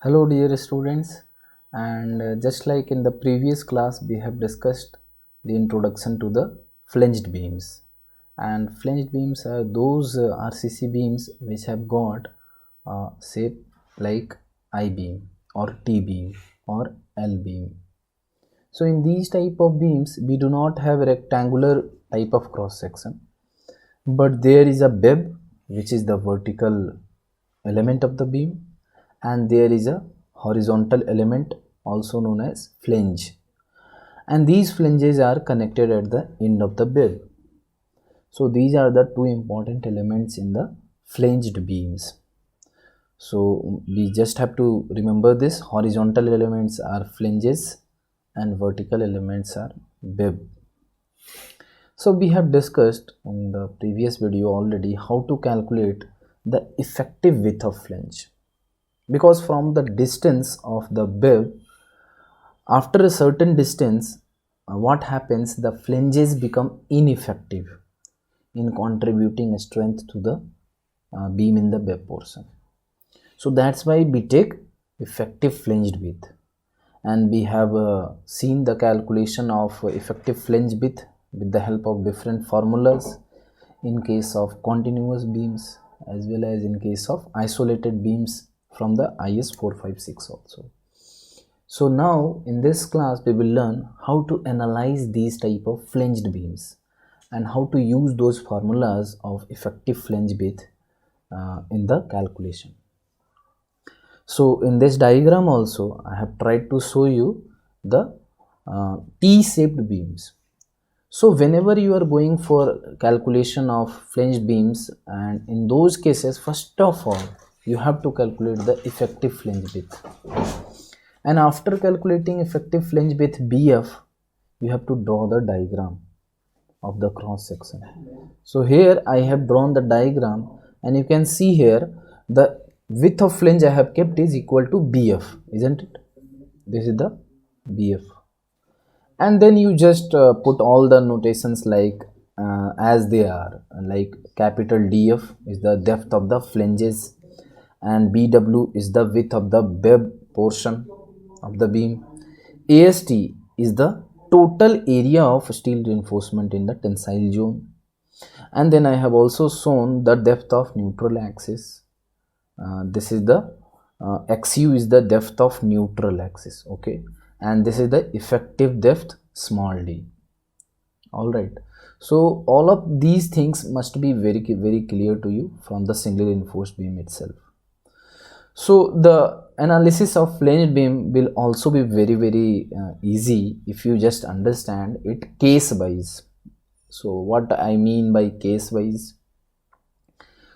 Hello dear students, and just like in the previous class we have discussed the introduction to the flanged beams, and flanged beams are those RCC beams which have got shape like I beam or T beam or L beam. So in these type of beams we do not have a rectangular type of cross section, but there is a bib which is the vertical element of the beam, and there is a horizontal element also known as flange, and these flanges are connected at the end of the bib. So these are the two important elements in the flanged beams. So we just have to remember this: horizontal elements are flanges and vertical elements are bib. So we have discussed in the previous video already how to calculate the effective width of flange, because from the distance of the bib, after a certain distance, what happens, the flanges become ineffective in contributing strength to the beam in the bib portion. So that's why we take effective flanged width, and we have seen the calculation of effective flange width with the help of different formulas in case of continuous beams as well as in case of isolated beams from the IS 456 also. So now in this class we will learn how to analyze these type of flanged beams and how to use those formulas of effective flange width in the calculation. So in this diagram also I have tried to show you the T-shaped beams. So whenever you are going for calculation of flanged beams, and in those cases, first of all you have to calculate the effective flange width, and after calculating effective flange width BF, you have to draw the diagram of the cross section. So here I have drawn the diagram, and you can see here the width of flange I have kept is equal to BF, isn't it? This is the BF, and then you just put all the notations like as they are, like capital DF is the depth of the flanges, and BW is the width of the bib portion of the beam. AST is the total area of steel reinforcement in the tensile zone, and then I have also shown the depth of neutral axis. This is the XU is the depth of neutral axis, okay, and this is the effective depth small d. All right, so all of these things must be very clear to you from the singly reinforced beam itself. So the analysis of flanged beam will also be very easy if you just understand it case wise. So what I mean by case wise,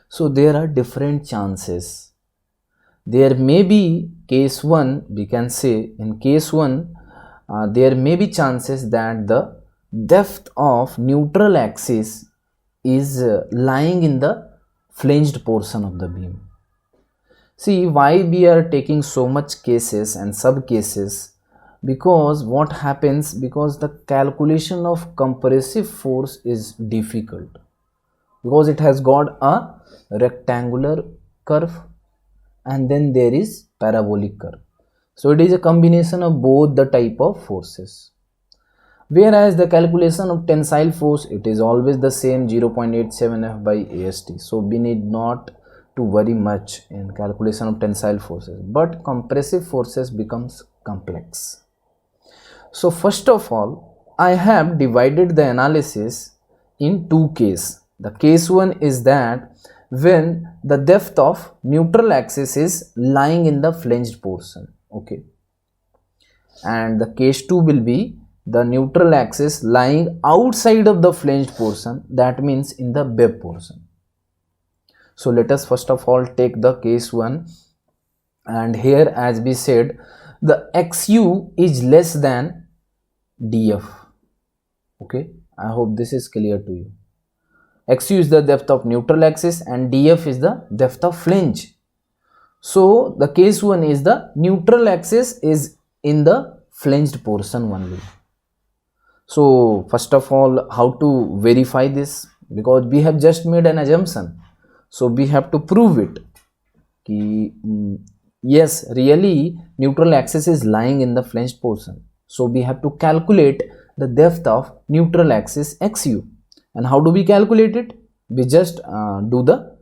so there are different chances. There may be case 1, we can say in case 1 there may be chances that the depth of neutral axis is lying in the flanged portion of the beam. See why we are taking so much cases and sub cases, because what happens, because the calculation of compressive force is difficult, because it has got a rectangular curve and then there is parabolic curve. So it is a combination of both the type of forces. Whereas the calculation of tensile force, it is always the same 0.87 F by AST. So we need not to worry much in calculation of tensile forces, but compressive forces becomes complex. So first of all, I have divided the analysis in two cases. The case 1 is that when the depth of neutral axis is lying in the flanged portion, okay, and the case 2 will be the neutral axis lying outside of the flanged portion, that means in the bib portion. So let us first of all take the case 1, and here as we said the XU is less than DF, okay. I hope this is clear to you. XU is the depth of neutral axis and DF is the depth of flange. So the case 1 is the neutral axis is in the flanged portion only. So first of all, how to verify this, because we have just made an assumption, so we have to prove it कि Yes, really neutral axis is lying in the flanged portion. So we have to calculate the depth of neutral axis XU. And how do we calculate it? We just do the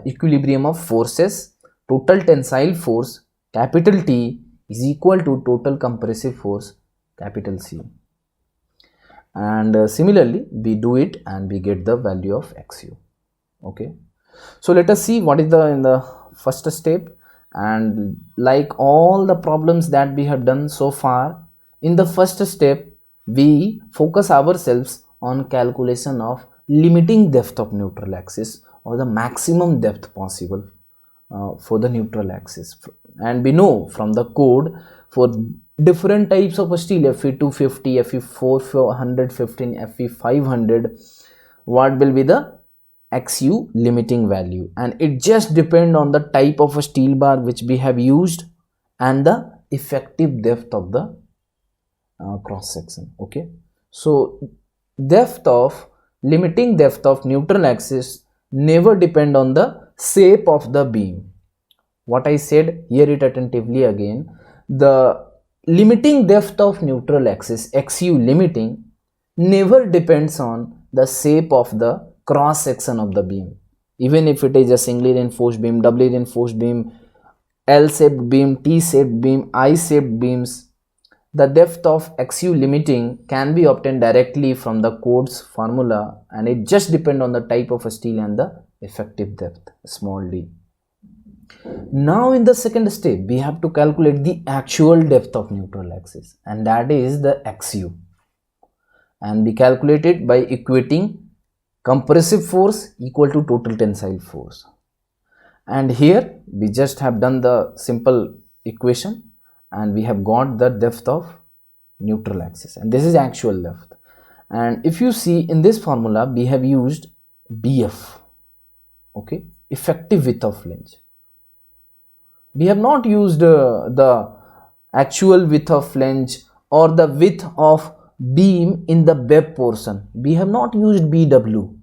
equilibrium of forces. Total tensile force capital T is equal to total compressive force capital C. And similarly we do it and we get the value of XU. Okay, so let us see what is the in the first step. And like all the problems that we have done so far, in the first step we focus ourselves on calculation of limiting depth of neutral axis, or the maximum depth possible for the neutral axis. And we know from the code, for different types of steel, Fe 250, Fe 415, Fe 500, what will be the XU limiting value? And it just depend on the type of a steel bar which we have used and the effective depth of the cross section. Okay, so limiting depth of neutral axis never depend on the shape of the beam. What I said, hear it attentively again. The limiting depth of neutral axis, XU limiting, never depends on the shape of the cross section of the beam. Even if it is a singly reinforced beam, doubly reinforced beam, L-shaped beam, T-shaped beam, I-shaped beams, the depth of XU limiting can be obtained directly from the code's formula, and it just depends on the type of steel and the effective depth, small d. Now in the second step we have to calculate the actual depth of neutral axis, and that is the XU, and we calculate it by equating compressive force equal to total tensile force. And here we just have done the simple equation and we have got the depth of neutral axis, and this is actual depth. And if you see in this formula we have used BF, okay, effective width of flange. We have not used the actual width of flange or the width of beam in the web portion. We have not used BW.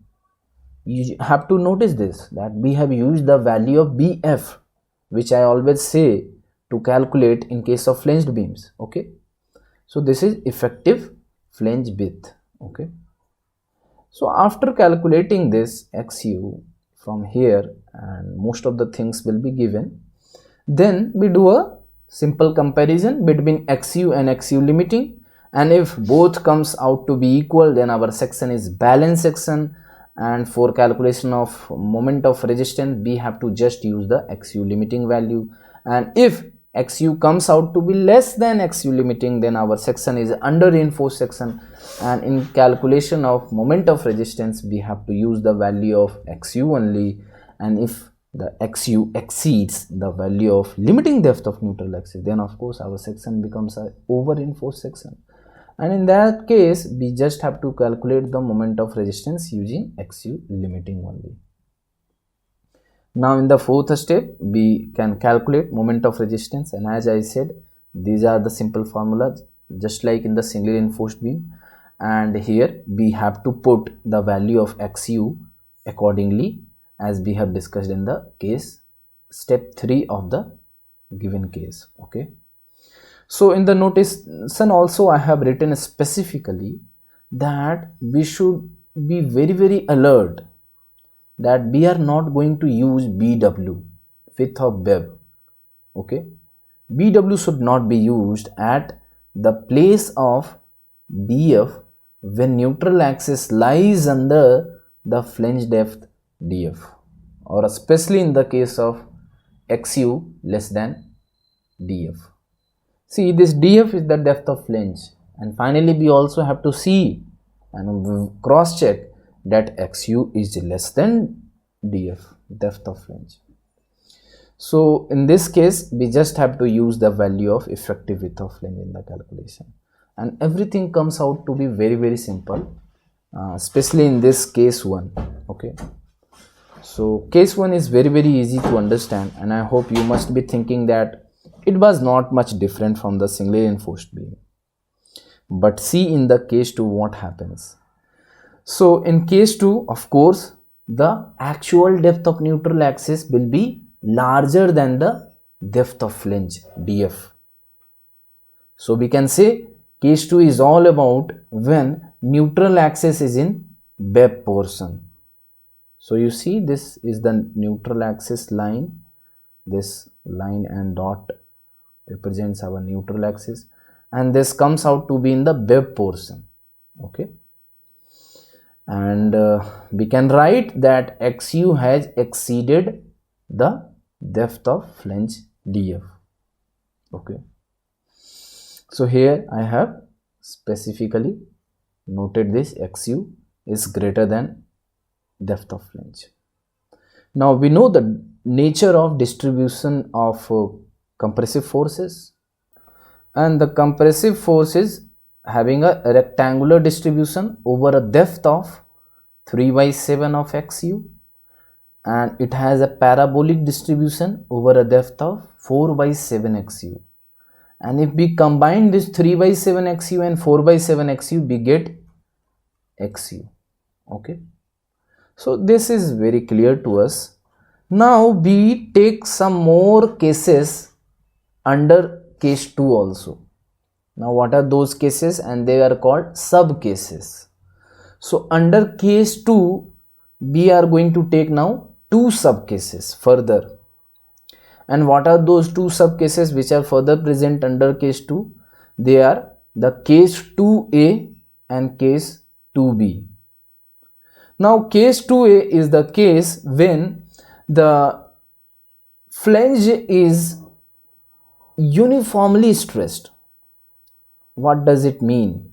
You have to notice this, that we have used the value of BF, which I always say to calculate in case of flanged beams. Okay, so this is effective flange width. Okay, so after calculating this XU from here, and most of the things will be given, then we do a simple comparison between XU and XU limiting, and if both comes out to be equal, then our section is balanced section. And for calculation of moment of resistance we have to just use the XU limiting value, and if XU comes out to be less than XU limiting, then our section is under reinforced section, and in calculation of moment of resistance we have to use the value of XU only. And if the XU exceeds the value of limiting depth of neutral axis, then of course our section becomes a over reinforced section, and in that case we just have to calculate the moment of resistance using XU limiting only. Now in the fourth step we can calculate moment of resistance, and as I said, these are the simple formulas just like in the singly reinforced beam, and here we have to put the value of XU accordingly as we have discussed in the case step 3 of the given case. Okay, so in the notation also I have written specifically that we should be very alert that we are not going to use BW, width of web. Okay, BW should not be used at the place of BF when neutral axis lies under the flange depth DF, or especially in the case of XU less than DF. See, this DF is the depth of flange, and finally we also have to see and cross check that XU is less than DF, depth of flange. So in this case we just have to use the value of effective width of flange in the calculation, and everything comes out to be very simple, especially in this case 1. Okay, so case 1 is very easy to understand, and I hope you must be thinking that it was not much different from the singly reinforced beam. But see in the case 2 what happens. So in case 2, of course, the actual depth of neutral axis will be larger than the depth of flange df. So we can say case 2 is all about when neutral axis is in web portion. So you see, this is the neutral axis line, this line and dot represents our neutral axis, and this comes out to be in the web portion. Okay, and we can write that xu has exceeded the depth of flange df. Okay, so here I have specifically noted this xu is greater than depth of flange. Now we know the nature of distribution of compressive forces, and the compressive force is having a rectangular distribution over a depth of 3/7 of xu, and it has a parabolic distribution over a depth of 4/7 xu. And if we combine this 3/7 xu and 4/7 xu, we get xu. Okay, so this is very clear to us. Now we take some more cases under case 2 also. Now what are those cases? And they are called sub cases. So under case 2 we are going to take now 2 sub cases further. And what are those 2 sub cases which are further present under case 2? They are the case 2a and case 2b. Now case 2a is the case when the flange is uniformly stressed. What does it mean?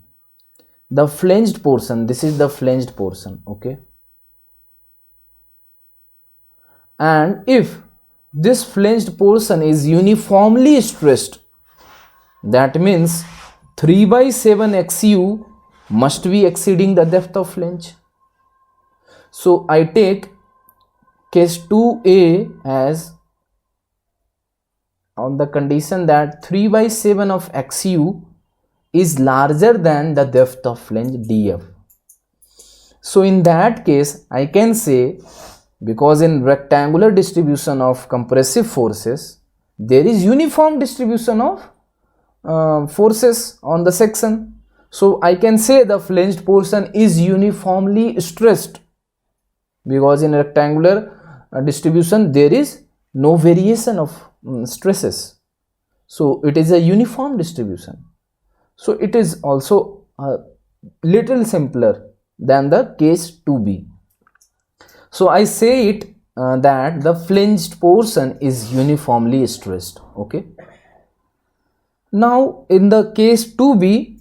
The flanged portion, this is the flanged portion, okay, and if this flanged portion is uniformly stressed, that means 3/7 xu must be exceeding the depth of flange. So I take case 2a as on the condition that 3/7 of xu is larger than the depth of flange df. So in that case I can say, because in rectangular distribution of compressive forces there is uniform distribution of forces on the section, so I can say the flanged portion is uniformly stressed, because in rectangular distribution there is no variation of stresses, so it is a uniform distribution. So it is also a little simpler than the case 2b. So I say it that the flanged portion is uniformly stressed. Okay, now in the case 2b,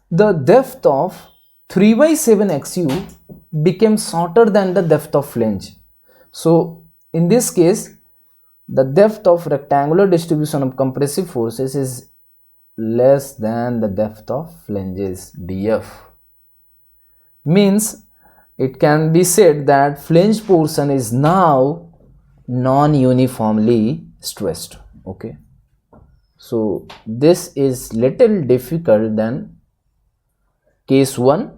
the depth of 3/7 xu became shorter than the depth of flange. So in this case the depth of rectangular distribution of compressive forces is less than the depth of flanges df. Means it can be said that flange portion is now non-uniformly stressed. Okay, so this is little difficult than case 1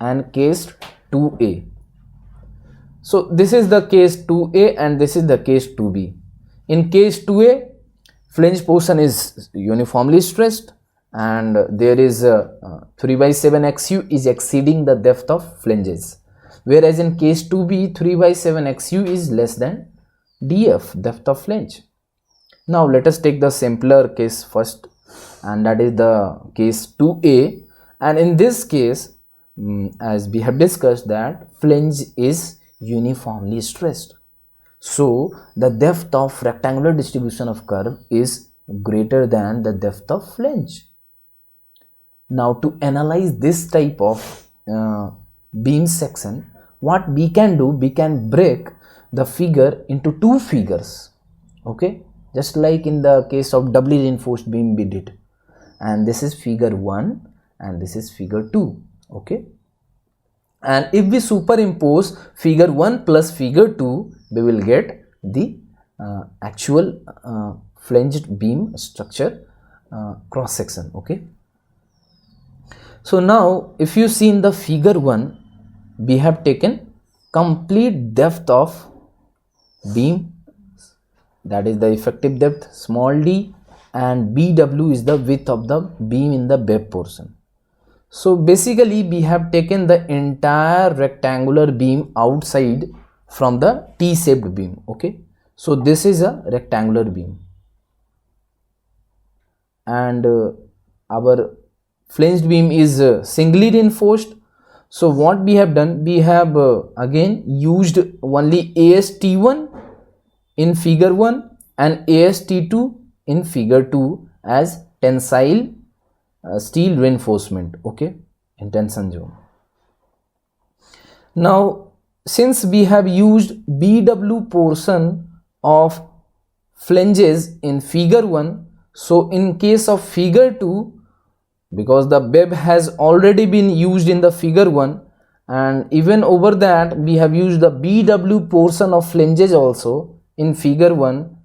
and case 2a. So this is the case 2a and this is the case 2b. In case 2a, flange portion is uniformly stressed and there is 3/7 xu is exceeding the depth of flanges, whereas in case 2b 3/7 xu is less than df, depth of flange. Now let us take the simpler case first, and that is the case 2a, and in this case as we have discussed that flange is uniformly stressed, so the depth of rectangular distribution of curve is greater than the depth of flange. Now to analyze this type of beam section, what we can do, we can break the figure into 2 figures. Okay, just like in the case of doubly reinforced beam we did, and this is figure 1 and this is figure 2. Okay, and if we superimpose figure 1 plus figure 2, we will get the actual flanged beam structure cross section. Okay, so now if you see in the figure 1, we have taken complete depth of beam that is the effective depth small d, and Bw is the width of the beam in the web portion. So basically we have taken the entire rectangular beam outside from the T-shaped beam. Okay, so this is a rectangular beam, and our flanged beam is singly reinforced. So what we have done, we have again used only AST1 in figure 1 and AST2 in figure 2 as tensile steel reinforcement, okay, in tension zone. Now since we have used BW portion of flanges in figure 1, so in case of figure 2, because the web has already been used in the figure 1, and even over that we have used the BW portion of flanges also in figure 1.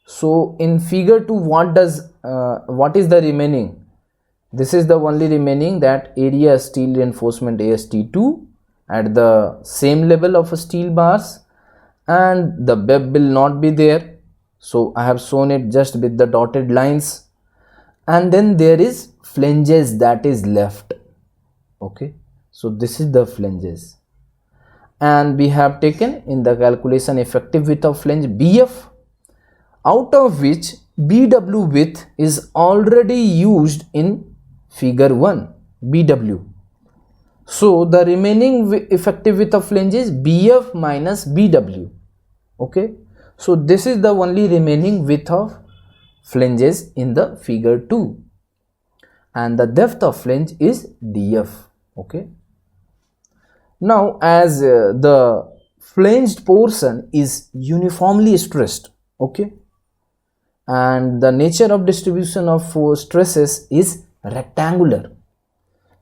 So in figure 2, what is the remaining? This is the only remaining, that area steel reinforcement AST2 at the same level of steel bars, and the web will not be there. So I have shown it just with the dotted lines, and then there is flanges that is left. Okay, so this is the flanges, and we have taken in the calculation effective width of flange BF, out of which BW width is already used in figure 1 BW. So the remaining effective width of flange is BF minus BW. Okay, so this is the only remaining width of flanges in the figure 2, and the depth of flange is DF. Okay, now as the flanged portion is uniformly stressed, okay, and the nature of distribution of stresses is rectangular,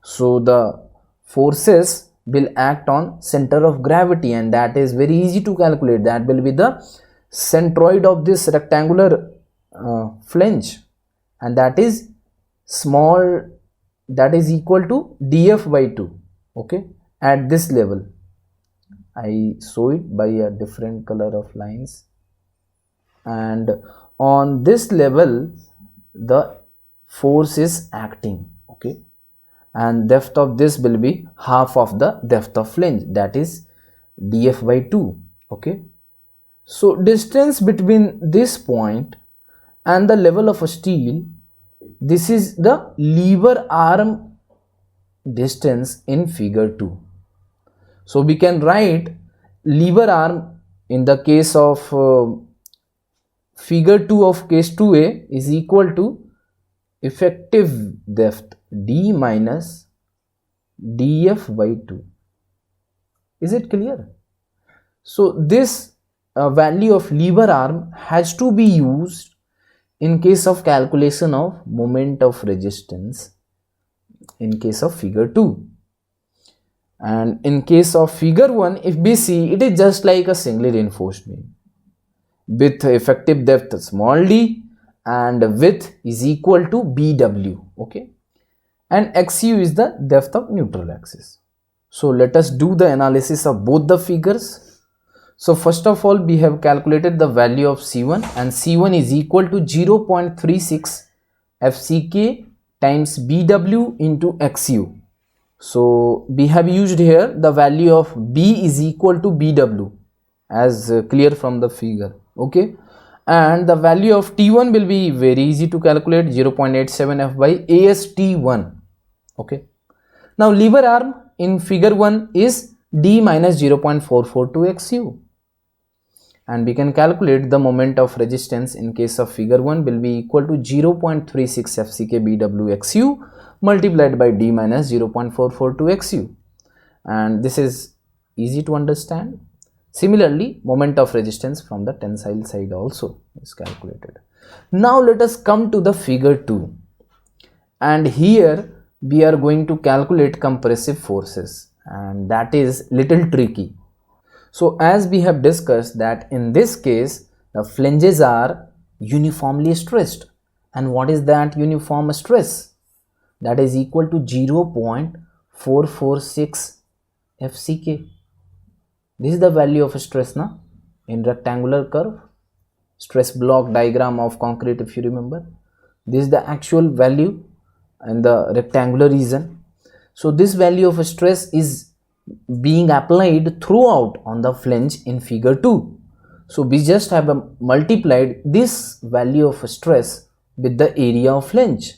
so the forces will act on center of gravity, and that is very easy to calculate. That will be the centroid of this rectangular flange, and that is small, that is equal to dF by 2. Okay, at this level I show it by a different color of lines, and on this level the force is acting. Okay, and depth of this will be half of the depth of flange, that is dF by 2. Okay, so distance between this point and the level of a steel, this is the lever arm distance in figure 2. So we can write lever arm in the case of figure 2 of case 2a is equal to effective depth d minus dF by 2. Is it clear? So this value of lever arm has to be used in case of calculation of moment of resistance in case of figure 2, and in case of figure 1, if we see, it is just like a singly reinforced beam with effective depth small d and width is equal to BW. Okay, and XU is the depth of neutral axis. So let us do the analysis of both the figures. So first of all, we have calculated the value of C1, and C1 is equal to 0.36 FCK times BW into XU. So we have used here the value of B is equal to BW as clear from the figure. Okay, and the value of T1 will be very easy to calculate, 0.87 F by AST1. Okay, now lever arm in figure 1 is D minus 0.442 XU, and we can calculate the moment of resistance in case of figure 1 will be equal to 0.36 FCK BW XU multiplied by D minus 0.442 XU, and this is easy to understand. Similarly, moment of resistance from the tensile side also is calculated. Now let us come to the figure 2, and here we are going to calculate compressive forces, and that is little tricky. So as we have discussed that in this case the flanges are uniformly stressed, and what is that uniform stress? That is equal to 0.446 FCK. This is the value of stress now in rectangular curve. stress block diagram of concrete, if you remember. This is the actual value in the rectangular region. So this value of stress is being applied throughout on the flange in figure 2. So we just have multiplied this value of stress with the area of flange,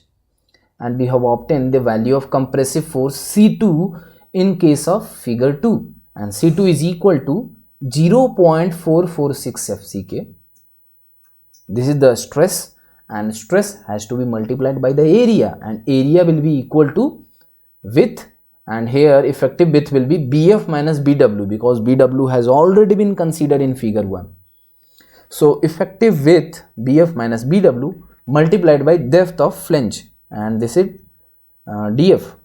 and we have obtained the value of compressive force C2 in case of figure 2, and C2 is equal to 0.446 FCK. This is the stress, and stress has to be multiplied by the area, and area will be equal to width, and here effective width will be BF minus BW, because BW has already been considered in figure 1. So effective width BF minus BW multiplied by depth of flange, and this is DF.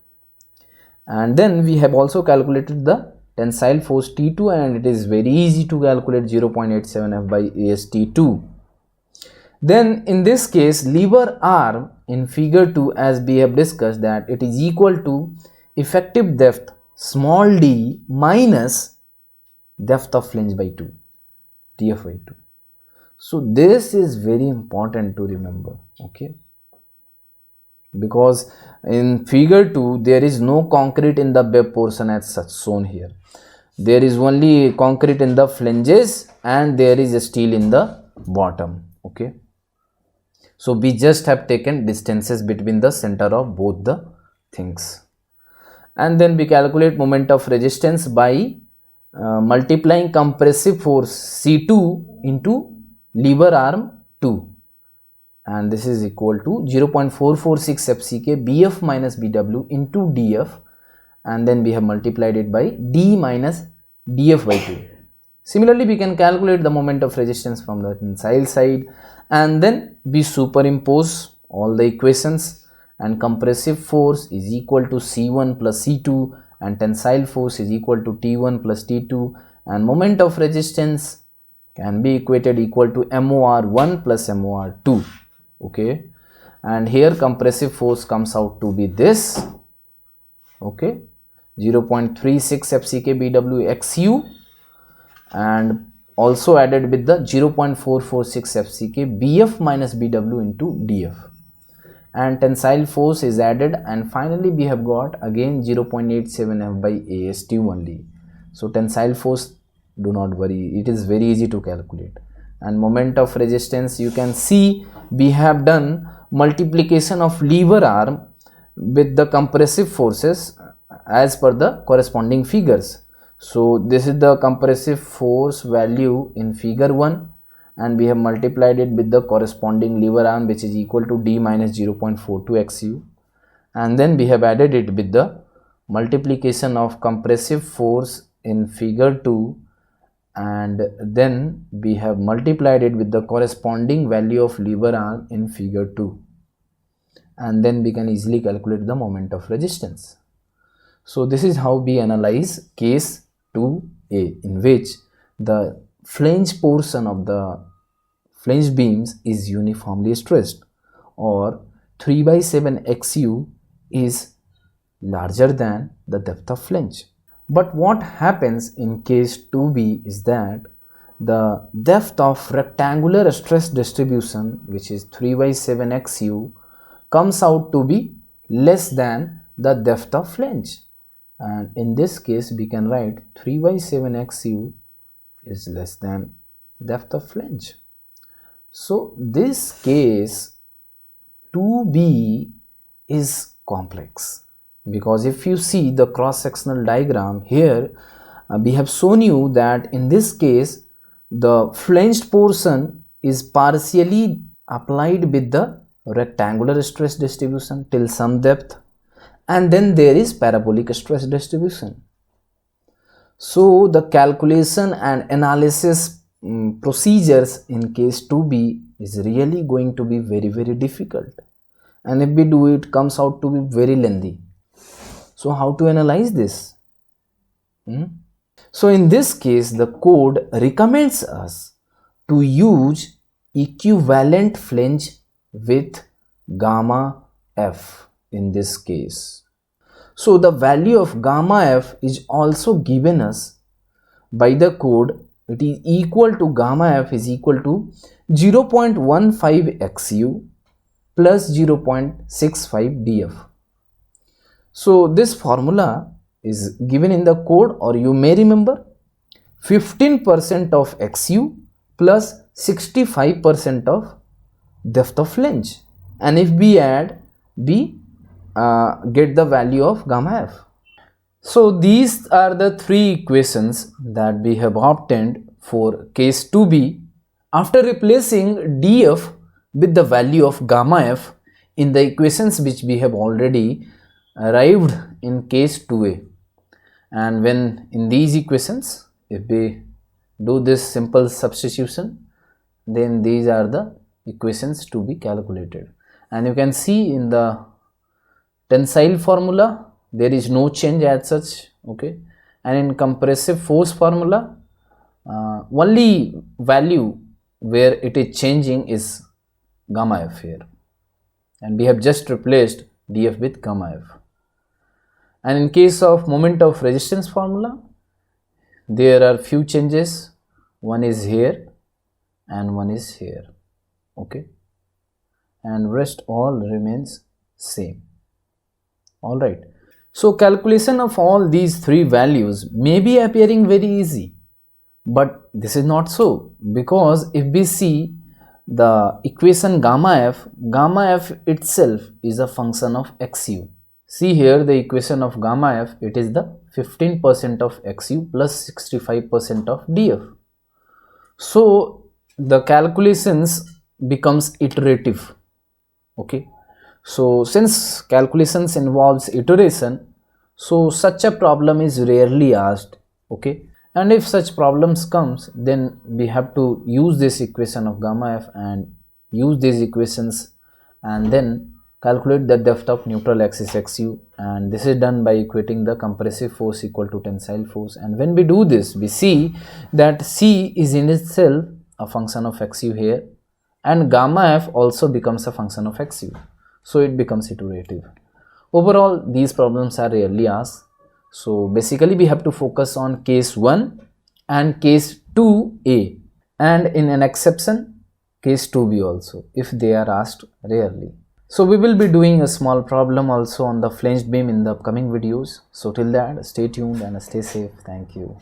And then we have also calculated the tensile force T2, and it is very easy to calculate 0.87 F by AST2. Then in this case, lever arm in figure 2, as we have discussed, that it is equal to effective depth small d minus depth of flange by 2, df by 2. So this is very important to remember, okay, because in figure 2 there is no concrete in the web portion as such shown here. There is only concrete in the flanges and there is steel in the bottom, okay. So we just have taken distances between the center of both the things, and then we calculate moment of resistance by multiplying compressive force C2 into lever arm 2, and this is equal to 0.446 FCK BF minus BW into DF, and then we have multiplied it by D minus DF by 2. Similarly, we can calculate the moment of resistance from the tensile side, and then we superimpose all the equations, and compressive force is equal to C1 plus C2, and tensile force is equal to T1 plus T2, and moment of resistance can be equated equal to MOR1 plus MOR2, okay. And here compressive force comes out to be this, okay, 0.36 FCK BW XU, and also added with the 0.446 FCK BF minus BW into DF, and tensile force is added, and finally we have got again 0.87 F by AST only. So tensile force, do not worry, it is very easy to calculate. And moment of resistance, you can see we have done multiplication of lever arm with the compressive forces as per the corresponding figures. So this is the compressive force value in figure 1, and we have multiplied it with the corresponding lever arm, which is equal to D minus 0.42 XU, and then we have added it with the multiplication of compressive force in figure 2, and then we have multiplied it with the corresponding value of lever arm in figure 2, and then we can easily calculate the moment of resistance. So this is how we analyze case 2a, in which the flange portion of the flange beams is uniformly stressed, or 3/7 XU is larger than the depth of flange. But what happens in case 2b is that the depth of rectangular stress distribution, which is 3/7 XU, comes out to be less than the depth of flange, and in this case we can write 3/7 XU is less than depth of flange. So this case 2b is complex, because if you see the cross-sectional diagram here, we have shown you that in this case the flanged portion is partially applied with the rectangular stress distribution till some depth, and then there is parabolic stress distribution. So the calculation and analysis procedures in case 2b is really going to be very difficult, and if we do it, comes out to be very lengthy. So how to analyze this? So in this case the code recommends us to use equivalent flange with gamma f in this case. So the value of gamma f is also given us by the code it is equal to gamma f is equal to 0.15 XU plus 0.65 DF. So this formula is given in the code, or you may remember 15% of XU plus 65% of depth of flange, and if we add, we get the value of gamma f. So these are the three equations that we have obtained for case 2b after replacing df with the value of gamma f in the equations which we have already arrived in case 2a. And when in these equations, if we do this simple substitution, then these are the equations to be calculated. And you can see in the tensile formula there is no change as such, okay, and in compressive force formula only value where it is changing is gamma f here, and we have just replaced df with gamma f. And in case of moment of resistance formula, there are few changes, one is here and one is here, okay, and rest all remains same. All right, so calculation of all these three values may be appearing very easy, but this is not so, because if we see the equation gamma f itself is a function of XU. See here the equation of gamma f, it is the 15% of XU plus 65% of DF. So the calculations becomes iterative, okay. So since calculations involves iteration, so such a problem is rarely asked, okay, and if such problems comes, then we have to use this equation of gamma f and use these equations and then calculate the depth of neutral axis XU, and this is done by equating the compressive force equal to tensile force. And when we do this, we see that C is in itself a function of XU here, and gamma f also becomes a function of XU, so it becomes iterative. Overall, these problems are rarely asked, so basically we have to focus on case 1 and case 2a, and in an exception case 2b also, if they are asked rarely. So we will be doing a small problem also on the flanged beam in the upcoming videos. So till that, stay tuned and stay safe. Thank you.